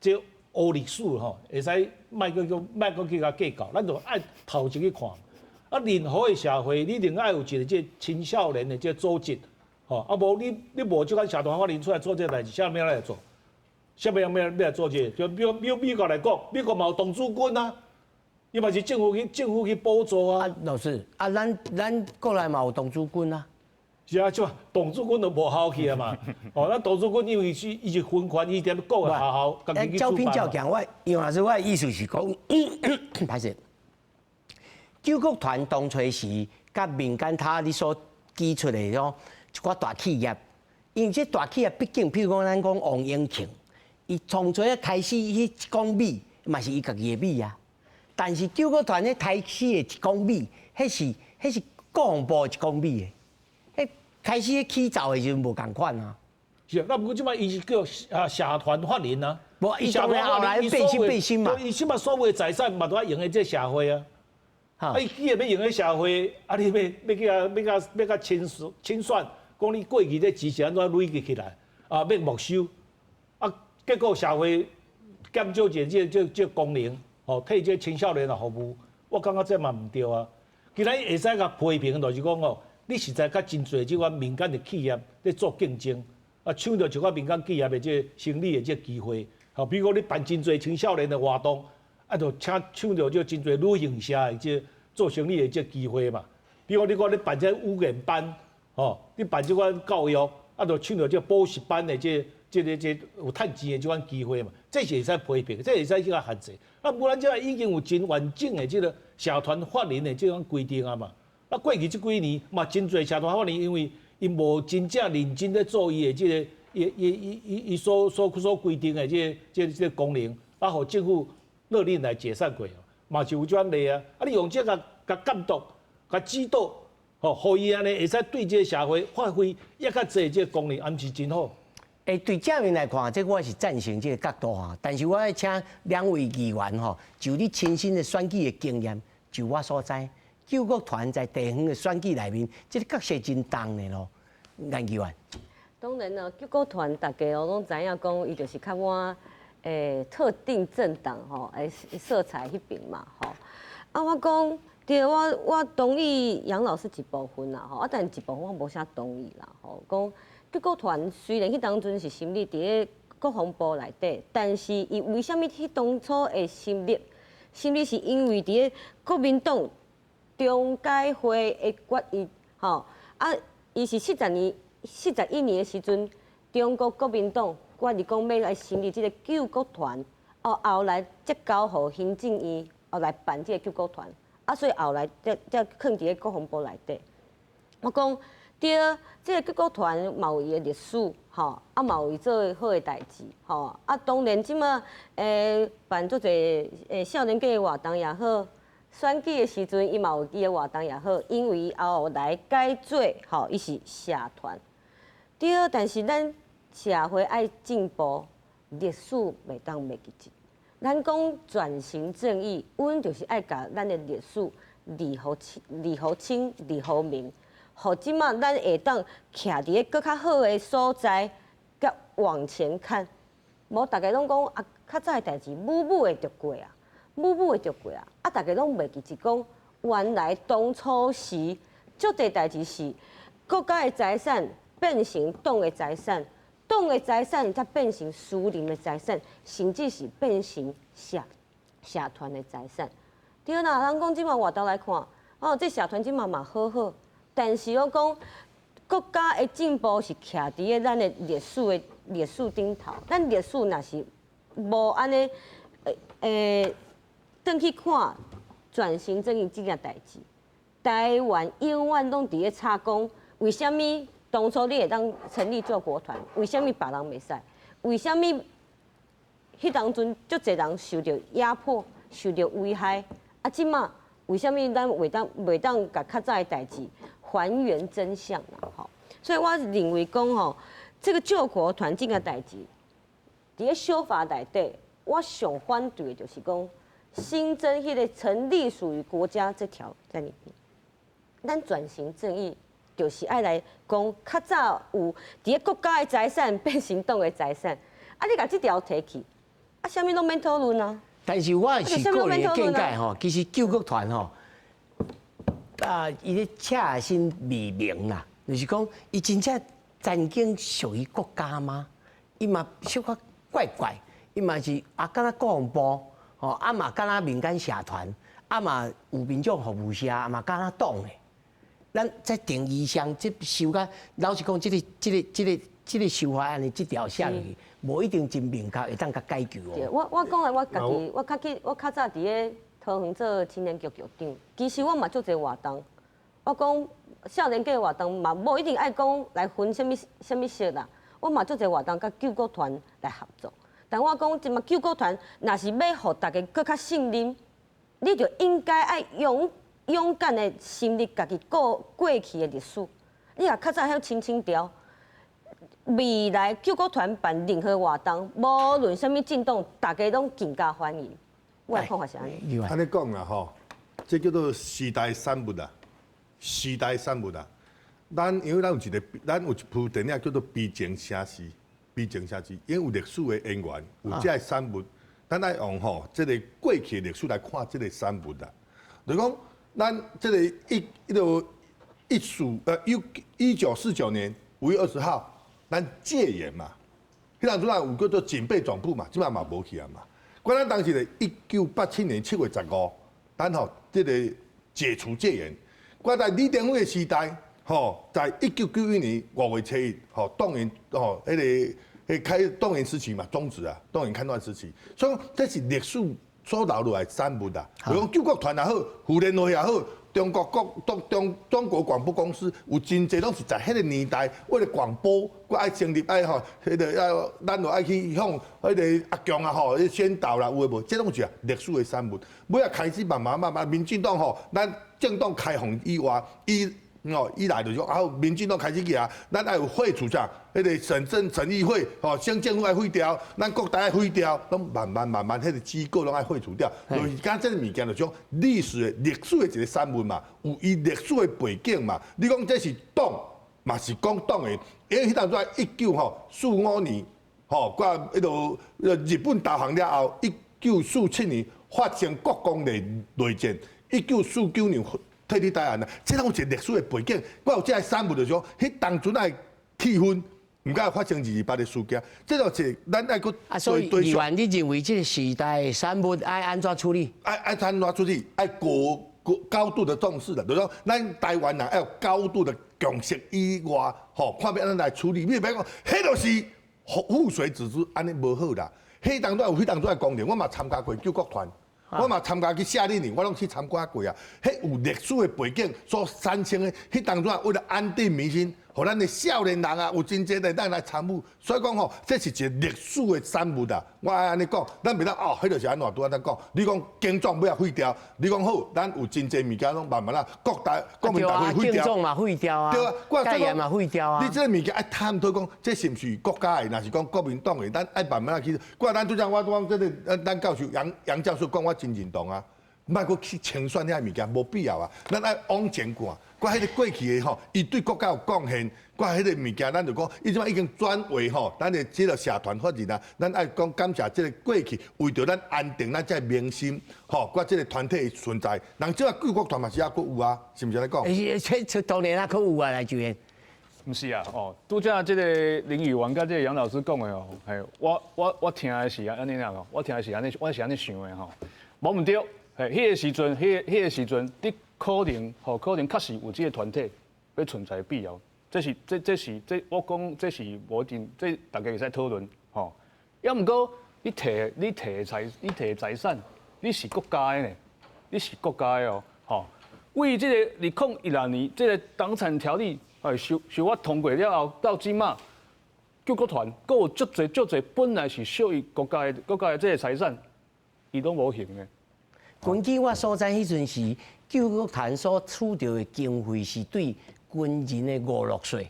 這黑歷史吼，會使莫擱去甲計較，咱就愛頭前去看。啊，任何的社會，你一定愛有一個這青少年的這組織。哦，啊無你無即款社團法人出來做這個代志，啥物來做？啥物要來做這個？就比如美國來講，美國嘛有童子軍啊，伊嘛是政府去補助啊。啊，老師，啊，咱國內嘛有童子軍啊。是啊，就童子軍都無效去啊嘛。哦，咱童子軍因為伊是分權，伊踮國的學校，家己去照拼照強，葉老師，我的意思是講，歹勢，救國團當初是甲民間他你所基出的種。一寡大企業因為這大企業畢竟，譬如講咱講王永慶，伊從最開始去講米，嘛是伊家己的米啊。但是救國團咧開始的一公米，迄是國防部一公米的，迄開始起造的時陣無共款啊。是啊，那不過即擺伊是叫社團法人啊。無，伊當然後來背心嘛。伊即擺所有的財產嘛都要用喺這社會啊。啊，伊既然要用喺社會，啊，你要甲清算，講你過去這錢是安怎累積起來，啊，要沒收，啊，結果社會減少這功能，哦，替這青少年啊服務，我感覺這嘛唔對啊。今仔會使甲批評，就是講哦，你實在甲真濟即款民間的企業咧做競爭，啊，搶到即款民間企業的這生理的這機會，好，比如講你辦真濟青少年的活動。啊，就搶到這真濟女性社的這做生理的這機會嘛。比如講，你講你辦這語言班，哦，你辦這款教育，啊，就搶到這補習班的這有趁錢的這款機會嘛。這是會使批評，這會使這個限制。啊，不然這已經有真完整的這個社團法人的這種規定啊嘛。啊，過去這幾年嘛，真濟社團法人因為伊無真正認真在做伊的這個伊所規定的這個功能，啊，互政府勒令來解散過哦，嘛是有這樣例啊！啊，你用這個監督、甲指導，吼，互伊安尼會使對這個社會發揮也較濟這個功能，安是真好。對正面來看，這我是贊成這個角度哈。但是我要請兩位議員吼，就你親身的選舉的經驗，就我所知，救國團在地方的選舉裡面，這個角色真重的咯，顏議員。當然啦，救國團大家攏知影講，伊就是較我。特定政黨吼，色彩迄邊嘛吼。啊，我講對，我同意楊老師一部分啦吼，啊，但一部分我無啥同意啦吼。講救國團雖然迄當陣是成立佇個國防部內底，但是伊為蝦米迄當初會成立？成立是因為佇個國民黨中改會的決議吼。啊，伊是41年的時陣，中國國民黨。我是講要來成立這個救國團，後來才交予行政院，後來辦這個救國團，啊，所以後來才囥佇個國防部內底。我講對，這個救國團嘛有伊的歷史，吼，啊嘛有伊做好的代志，吼，啊當然即馬辦做儕少年家的活動也好，選舉的時陣伊嘛有伊的活動也好，因為伊後來改做吼，伊是社團，對，但是咱。社會愛進步，歷史袂當袂記住。咱講轉型正義，阮就是愛甲咱的歷史理好清、理好明，互即馬咱會當徛佇個更較好的所在，甲往前看。無大家攏講啊，較早的代志，母會着過啊，母會着過啊。啊，大家攏袂記住講，原來當初時，足儕代志是國家的財產變成黨的財產。黨的財產才變成私人的財產，甚至是變成社團的財產。對啦，咱講即馬活動來看，這社團即馬嘛好好，但是我講國家的進步是徛佇個咱的歷史頂頭，咱歷史若是無安尼，轉去看轉型正義這件代誌，台灣永遠攏佇個插講，為蝦米？當初你會當成立救國團，為什麼別人袂使？為什麼迄當陣足儕人受到壓迫、受到危害？啊，即馬為什麼咱袂當甲較早的代志還原真相啦？吼，所以我認為講吼，這個救國團這個代志，佇個修法內底，我上反對的就是講新增迄個成立屬於國家這條在裡面，咱轉型正義。就是愛來講，較早有佇個國家的財產變成黨的財產，啊，你甲這條提起，啊，啥物攏免討論啊。但是我是個人的見解吼，其實救國團吼，伊咧恰心未明啦，就是講伊真正曾經屬於國家嗎？伊嘛小可怪怪，伊嘛是敢若國防部吼，啊嘛敢若民間社團，啊嘛有民眾服務社，啊嘛敢若黨的。咱在定義上，這修甲老實講，這個修法安尼，這條寫落去，無一定真明確會當甲解決哦。我講的，我家己，我較早佇個桃園做青年局局長，其實我嘛做儕活動。我講少年家活動嘛，無一定愛講來分什麼色啦。我嘛做儕活動，甲救國團來合作。但我講，即嘛救國團，若是要互大家更較信任，你就應該愛勇敢的心歷家己過去的歷史。你若較早曉清清調，未來救國團辦任何活動，無論什麼進動，大家攏更加歡迎。我的看法是安尼。安尼講啦吼，這叫做時代產物啊，時代產物啊。因為咱有一部電影叫做《悲情城市》，悲情城市，因為有歷史的演員，有這個產物，咱愛用吼，這個過去的歷史來看這個產物啦。就講咱這個1949年5月20號，咱戒嚴嘛，迄陣陣有叫做警備總部嘛，即擺嘛無去啊嘛。我咱當時咧1987年7月15，咱吼這個解除戒嚴。我在李登輝的時代。吼，在1991年5月7日，吼動員，吼迄個開動員時期嘛，終止啊，動員戡亂時期，所以這是歷史所留落來產物啦。比如講救國團也好，婦聯會也好，中國廣播公司有真濟攏是在迄個年代為了廣播，我愛成立愛吼，迄個要咱就愛去向迄個阿強啊吼宣導啦，有誒無？這種是歷史的產物。尾啊開始慢慢，民進黨吼，咱政黨開放以外，以來就是講，民進黨開始去啊，咱愛有廢除啥，迄個審議會，吼，省政府愛廢掉，咱國台愛廢掉，攏慢慢，迄個機構攏愛廢除掉。就是講這個物件，就講歷史的一個產物嘛，有伊歷史的背景嘛。你講這是黨，嘛是講黨的，因為迄當陣1945年，吼，掛迄個日本投降了後，1947年發生國共內戰，1949年。退離台灣啦，這種是歷史的背景。我有這個產物，就是講，迄當陣的氣氛，唔該發生228的事件。這就是咱愛個所以議員，你認為這個時代產物愛安怎處理？愛安怎處理？愛高度的重視的，就是講，咱台灣人要有高度的共識以外，吼，看要安怎來處理。你別講，迄就是覆水之之，安尼無好啦。迄當陣有迄當陣的工程，我嘛參加過救國團。我嘛參加去夏令營，我攏去參加過啊。迄有歷史的背景所產生的，迄當中為了安定民心，互咱的少年人啊，有真濟的咱來參與。所以講吼，這是一個歷史的產物啦。我愛安尼講，咱袂當哦，迄就是安怎拄安尼講。你講警總要廢掉，你講好，咱有真濟物件攏慢慢啦，國民大會廢掉。警總嘛廢掉啊，對啊，戒嚴嘛廢掉啊。你這個物件愛探討講，這是毋是國家的？若是講國民黨的，咱愛慢慢去。咱拄則我講這個，咱教授楊教授講，我真認同啊。唔愛去清算遐物件，無必要啊！咱愛往前看，我迄個過去的吼，伊對國家有貢獻，我迄個物件，咱就講，伊即擺已經轉為吼，咱的這個社團法人啊，咱愛講感謝這個過去，為着咱安定咱這個民心，吼，我這個團體的存在，人即擺救國團嘛是還佫有啊，是毋是安尼講？這當然啊，佫有啊來就業。唔是啊，哦，拄則這個林議員甲這個楊老師講的哦，係我聽的是安尼樣哦，我聽的是安尼，我是安尼想的吼，無毋對。迄個時陣，迄個時陣，你可能確實有這個團體要存在的必要。這我講這是無定，這大家會使討論吼。要毋過你摕財產，你是國家的呢，你是國家的哦，吼。為這個2016年這個黨產條例修法通過了後，到即馬救國團，佫有足濟本來是屬於國家的這個財產，伊攏無行的。根據我所知，迄陣是救國團所處到的經費是對軍人的娛樂稅，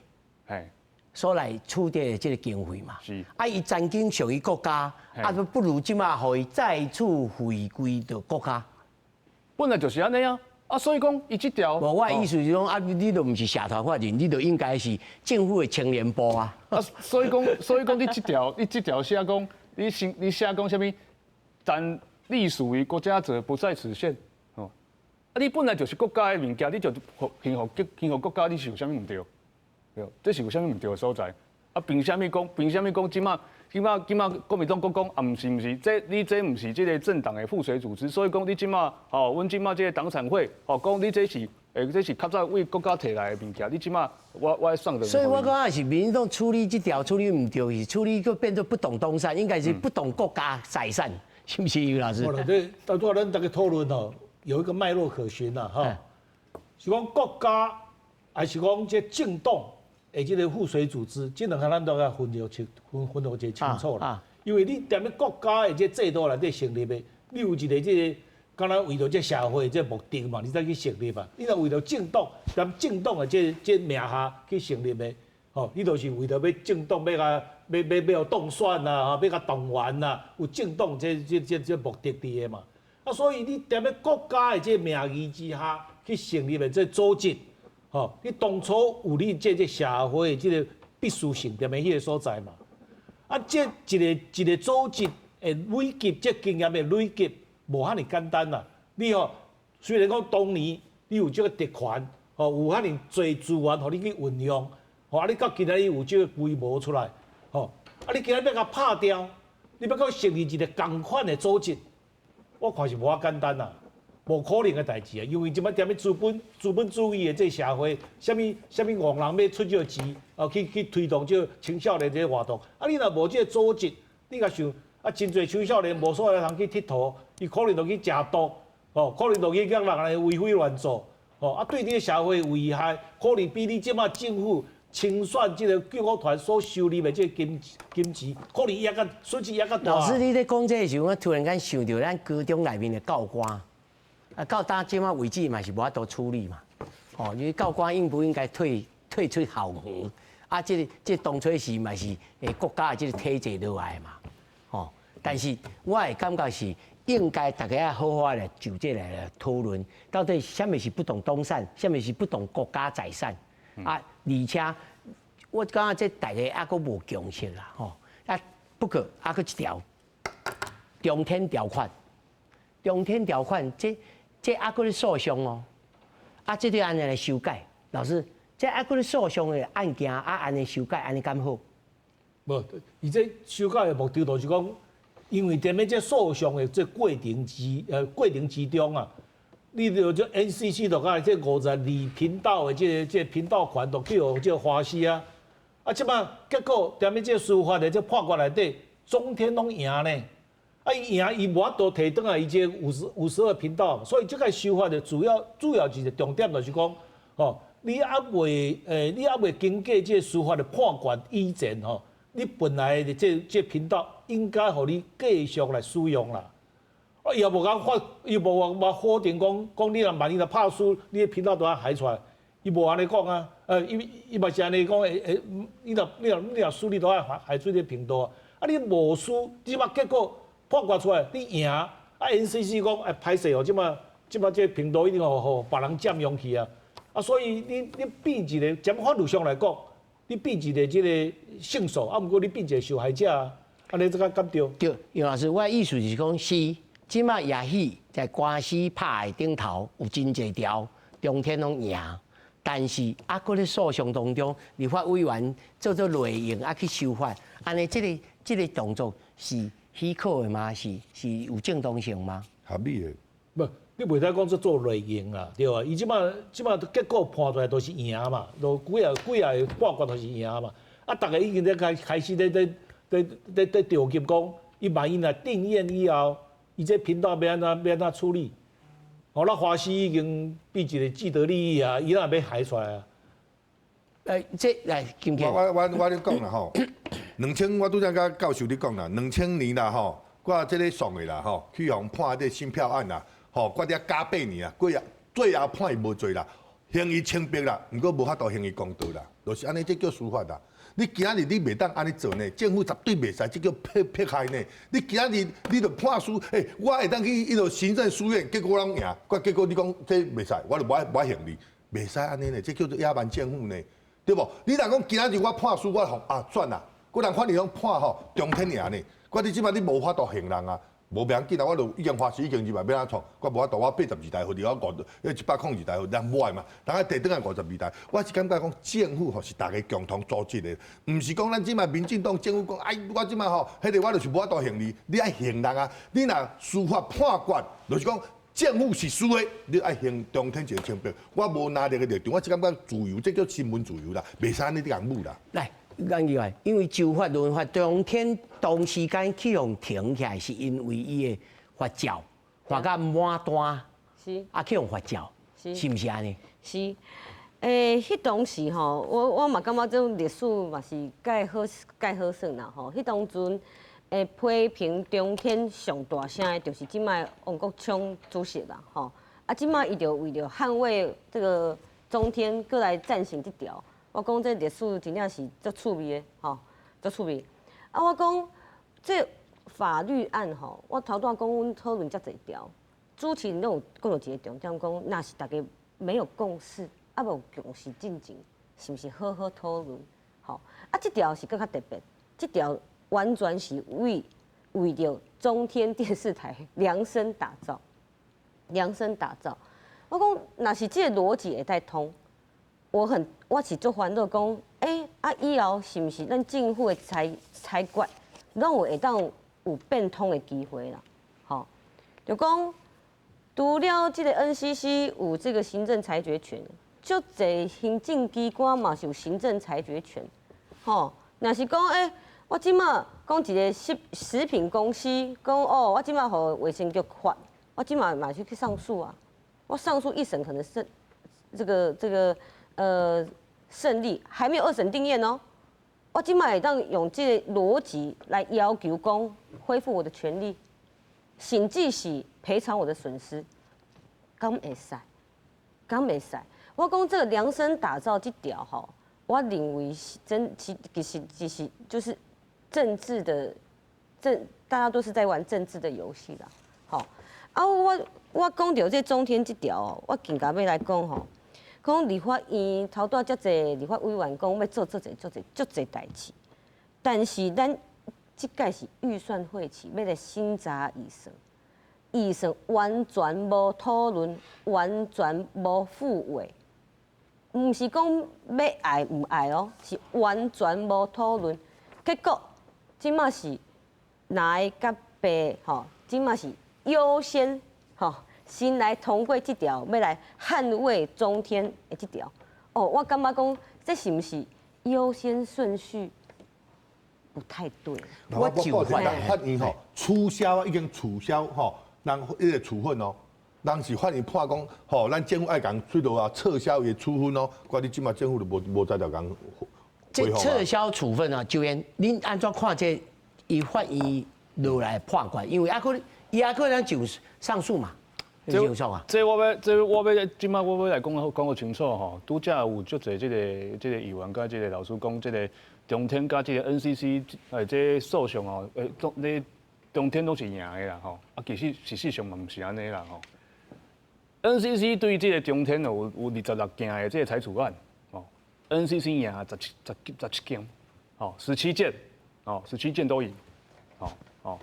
所來處的這個經費嘛。是。啊，伊曾經屬於國家，啊，不如即馬互伊再次回歸到國家。本來就是安尼啊，啊，所以講伊這條。無，我的意思是講，啊，你都唔是社團法人，你都應該是政府的青年部啊。啊，所以講你這條寫講，你寫講啥物？但隸屬於國家者不在此限，哦，啊，你本來就是國家的物件，你就獻予國家，你是有啥物唔對？對，這是有啥物唔對的所在？啊，憑啥物講？今麥國民黨講啊，唔是，你這唔是這個政黨的附屬組織，所以講你今麥，哦，阮今麥這個黨產會，哦，講你這是較早為國家摕來的物件，你今麥我送的。所以我講是民進黨處理這條處理唔對，是處理個變做不動東山，應該是不動國家財產。是不是余老師？好了，這到最後咱大家討論哦，有一個脈絡可循吶，哈。是講國家還是講這政黨的這個附隨組織，這兩項咱都要分一個清楚啦。因為你踮咧國家的這制度內底成立的，你有一個這個，敢若為了這社會這目的嘛，你才去成立嘛。你若為了政黨，踮政黨的這名下去成立的，吼，你就是為了要政黨要當選啊，要甲動員啊，有政黨這目的佇的嘛。啊，所以你踮咧國家的這名義之下去成立的這組織，吼，你當初有你這社會的這個必須性踮的迄個所在嘛。啊，這一個組織的累積，這經驗的累積，無遐尼簡單啦。你吼，雖然講當年你有這個特權，吼，有遐尼濟資源，互你去運用，吼，啊，你到今仔日有這個規模出來，吼，啊，你今仔要甲拍掉，你要甲成立一個共款的組織，我看是無遐簡單啦，無可能的代志啊。因為即擺踮咧資本主義的這社會，啥物戇人要出這個錢。去推動這青少年這個活動，啊，你若無這個組織，你甲想啊，真濟青少年無所謂通去佚佗，伊可能就去食毒，哦，可能就去讓人來為非亂做，哦，啊，對這個社會危害，可能比你即馬政府清算這個救國團所收入的這個金錢，可能也較損失也較大。老師，你咧講這個時候，我突然間想到咱高中內面的教官，啊，到今即馬為止嘛是無法度處理嘛，哦，因為教官應不應該退出校園？啊，這當初是嘛是國家的這個體制落來嘛，吼。但是我會感覺是應該大家好好來就這來討論，到底什麼是不動東山，什麼是不動國家財產啊？而且我感覺這大家還閣無共識啦，吼。啊，不過還閣一條中天條款，中天條款這還閣咧訴訟哦，啊，這對安尼來修改，老師。這還佫咧訴訟的案件，啊，安尼修改，安尼敢好？無，伊這修改的目的就是講，因為踮咧這訴訟的這過程之中啊，你著這 NCC 就講這52頻道的這頻道權都去互這花西啊，啊，即擺結果踮咧這司法的這判決內底，中天攏贏呢，啊，伊贏伊無法度摕轉來伊這52頻道，所以這個修法的主要一個重點就是講，吼。你還未經過這司法的判決以前吼，你本來的這頻道應該互你繼續來使用啦。啊，伊也無講伊無話否定講你若萬一若拍輸，你的頻道都要害出來，伊無安尼講啊。伊嘛是安尼講，你若輸，你都要害出這頻道啊。啊，你無輸，即馬結果判決出來，你贏，啊 NCC 講歹勢哦，即馬這頻道一定互別人佔用去啊。啊，所以你變一個，從法律上來講，你變一個這個勝訴，啊，毋過你變一個受害者啊，安尼這個敢對？對，楊老師，我的意思是講，是即馬也許在官司拍的頂頭有真濟條，中天攏贏，但是啊，擱咧訴訟當中，立法委員做內應啊去修法，安尼這個動作是許可的嗎？是有正當性嗎？合理的。不。你袂使講做內應啦，對啊，伊即馬結果判出來都是贏嘛，都幾啊判決都是贏嘛。啊，逐個已經在開始在調級講，伊萬一若定讞以後，伊這頻道要安怎處理？哦，那華西已經變一個既得利益啊，伊若要害出來啊。這來今天我咧講啦吼，2000我拄則甲教授你講啦，2000年啦吼，我這個爽的啦吼，去互判這新票案啦。吼，我哋加8年啊，最後判伊無罪啦，刑伊清白啦，毋過無法度刑伊公道啦，就是安尼，這叫司法啦。你今仔日你袂當安尼做呢，政府絕對袂使，這叫迫害呢。你今仔日你著判輸，我會當去迄個行政書院，結果人贏，結果你講這袂使，我著無愛刑你，袂使安尼呢，這叫做野蠻政府呢，對無？你若講今仔日我判輸，我吼算啦，個人反正講判吼中天贏呢，我你即擺你無法度刑人啊。無命緊啊！我就已經發誓，已經200要安創，我無法度，我82台，互你我102台，咱無愛嘛。等下提轉來52台，我是感覺講政府吼是大家共同組織的，毋是講咱即賣民進黨政府講，我即賣吼，迄個我就是無法度刑你，你愛刑人啊！你若司法判決，就是講政府是輸的，你愛刑中天一個清白。我無拿這個立場，我是感覺自由，這叫新聞自由啦，袂使安尼啲人武啦。來。因為就法論法，中天當時間去用停起來，是因為伊的發照發甲滿單，是啊去用發照，是毋是安尼？是，迄當時吼，我嘛感覺這種歷史嘛是介好算啦吼。迄當陣，批評中天上大聲的，就是即擺王國昌主席啦吼。啊，即擺伊就為了捍衛這個中天，過來贊成這條。我講這歷史真正是足趣味的吼，足趣味。啊，我講這法律案吼，我頭段講阮討論遮濟條，主持人攏有講到一個重點，講若是大家沒有共識。啊，無共識進前，是毋是好好討論？吼，啊，這條是更較特別，這條完全是為着中天電視台量身打造，量身打造。我講，若是這個邏輯會帶通，我是足煩惱講，啊以後是毋是咱政府的裁決，攏會當有變通的機會啦？吼，就講除了這個 NCC 有這個行政裁決權。足儕行政機關嘛是有行政裁決權，吼。若是講，我即馬講一個食品公司，講哦，我即馬互衛生局罰，我即馬馬去上訴啊。我上訴一審可能勝，勝利，還沒有二審定讞哦。我即馬會當用這個邏輯來要求講恢復我的權利，甚至是賠償我的損失，敢會使？敢袂使？我講這個量身打造這條吼，我認為是其實就是政治的大家都是在玩政治的遊戲啦。吼，啊我講到這中天這條哦，我更加要來講吼，講立法院頭段遮濟立法委員講要做足濟代誌，但是咱這屆是預算會期，要來審查預算完全無討論，完全無復位。唔是講要愛唔愛哦，是完全無討論。結果即馬是來甲白吼，即馬是優先吼，先來通過這條，要來捍衛中天的這條。哦，我感覺講這是唔是優先順序不太對？我報一下，法院吼取消已經取消吼，人迄個處分哦。人是法院判講，吼，咱政府愛講最多啊，撤銷伊處分哦。怪你即馬政府就無再條講。這撤銷處分啊，就言恁安怎看這伊法院落來判決？因為伊可能就上訴嘛，上訴啊。這我要即馬我要來講個清楚吼。拄則有足濟這個議員甲這個老師講，這個中天甲這個 NCC 這訴訟哦，你中天都是贏的啦吼。啊，其實事實上嘛毋是安尼啦吼。NCC 對這個中天有26件的這個裁處案，哦 ，NCC 贏17件，哦，17件，哦，17件都贏，哦，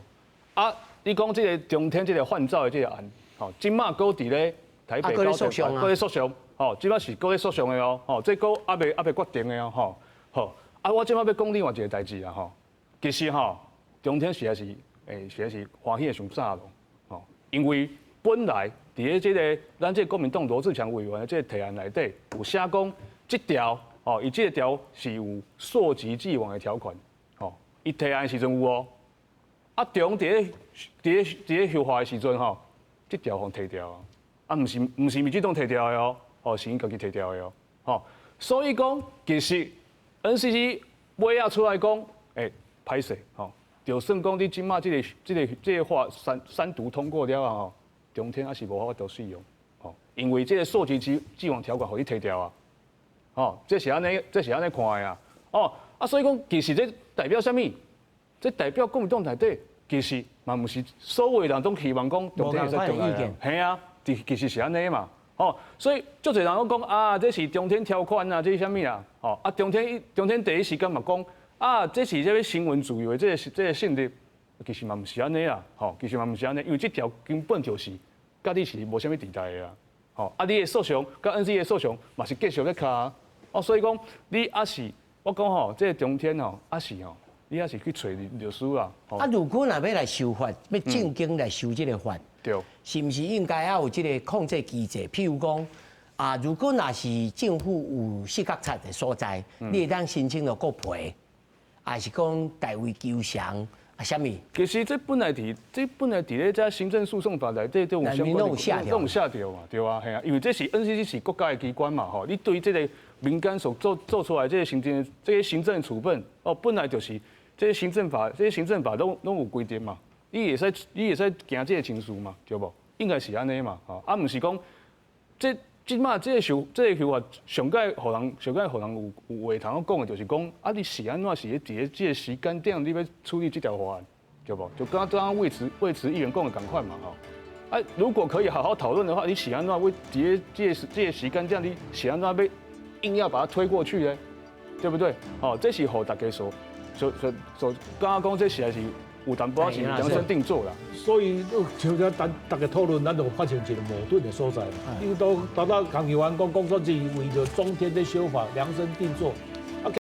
啊，你講這個中天這個換照的這個案，哦，今麥擱佇咧台北高等法院擱咧訴訟，哦，今麥是擱咧訴訟的哦，哦，這擱還未決定的哦，吼，好，啊，我今麥要講另外一個代誌啊，吼，其實吼，中天實在是歡喜的上早咯，哦，因為本來伫咧這個咱這個國民黨羅智強委員的這個提案內底有寫講，這條哦，伊這條是有溯及既往的條款，哦，伊提案的時陣有哦，啊中伫咧修法的時陣吼，這條互摕掉啊，毋是民進黨摕掉的哦，哦是因家己摕掉的哦，吼，所以講其實 NCC 尾仔出來講，歹勢吼，就算講你即馬這個法三讀通過了啊吼。中天還是無法度使用，吼，因為這個溯及既往條款互你摕掉啊，吼，這是安尼看的啊，哦，啊，所以講其實這代表啥物？這代表國民黨內底其實嘛毋是所有人都希望講中天會使中來啊，係啊，其實是安尼嘛，哦，所以足儕人都講啊，這是中天條款啊，這是啥物啊，哦，啊，中天第一時間嘛講啊，這是這個新聞自由的這個性質，其實嘛毋是安尼啦，吼，其實嘛毋是安尼，因為這條根本就是。甲你是無啥物地帶的啊，吼，啊，你的訴訟，甲 NCC 的訴訟嘛是繼續咧卡，哦，所以講你也是，我講吼，這個中天吼，也是吼，你也是去找律師啦。啊，如果若要來修法，要正經來修這個法，對，是毋是應該要有這個控制機制？譬如講，啊，如果若是政府有四角擦的所在，你會當申請到國賠，還是講代為求償？啊，什麼？其實這本來佇咧行政訴訟法內底都有相關的，都有下調嘛，對啊，係啊，因為這是 NCC 是國家的機關嘛，吼，你對這個民間所做出來這些行政處分，哦，本來就是這些行政法都有規定嘛，你會使行這個程序嘛，對不？應該是安尼嘛，吼，啊，唔是講即馬這個修法上屆互人有話通講的，就是講啊，你是安怎是佇咧這個時間點你要處理這條法案，對不？就剛剛魏慈議員講的同款嘛，吼。啊，如果可以好好討論的話，你是安怎會佇咧這個時間點你是安怎要硬要把它推過去呢？對不對？哦，這是互大家所剛剛講這實在是有淡薄仔是量身定做啦。所以像咱大家討論，咱就發現一個矛盾的所在。因為都剛剛議員講說，是為着中天的修法量身定做，